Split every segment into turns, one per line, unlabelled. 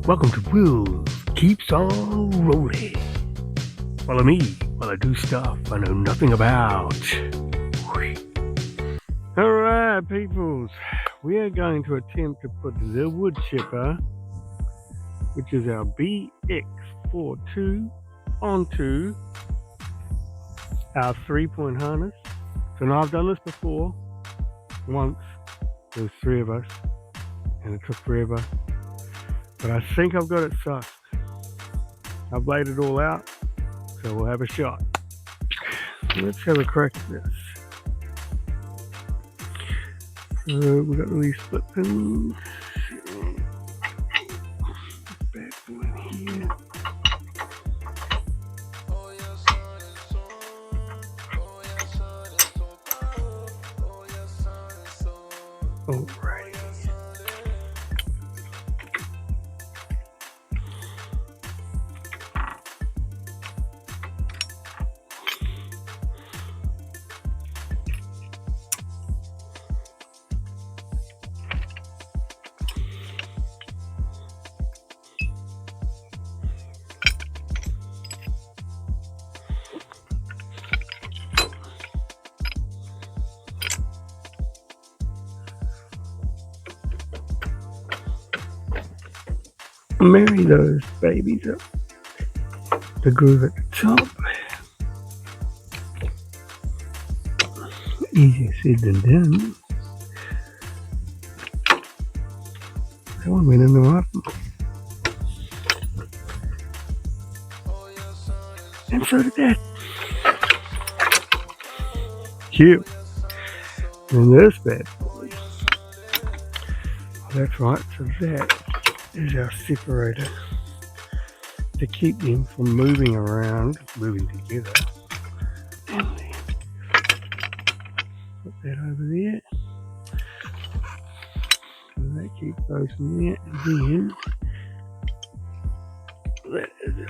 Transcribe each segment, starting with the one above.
Welcome to Willz Keeps on Rolling. Follow me while I do stuff I know nothing about. Alright, peoples. We are going to attempt to put the wood chipper, which is our BX42, onto our 3-point harness. So now I've done this before. Once. There was 3 of us. And it took forever. But I think I've got it sussed. I've laid it all out, so we'll have a shot. Let's have a crack at this. We've got these split pins. Back one here. Alright. Marry those babies up. The groove at the top. Easier said than done. That one went in the oven. And so did that. Cute. And this bad boy. Oh, that's right, so that is our separator to keep them from moving around, moving together. And then put that over there. So that keeps those in there. And then that is a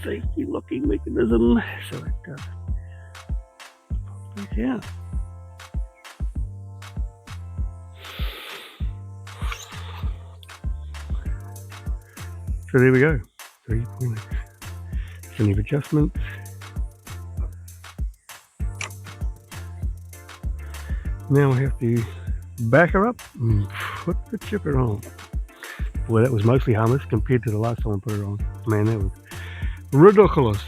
safety locking mechanism so it doesn't pop back out. So there we go, 3 points. Plenty of adjustments. Now we have to back her up and put the chipper on. Well, that was mostly harmless compared to the last time I put it on. Man, that was ridiculous.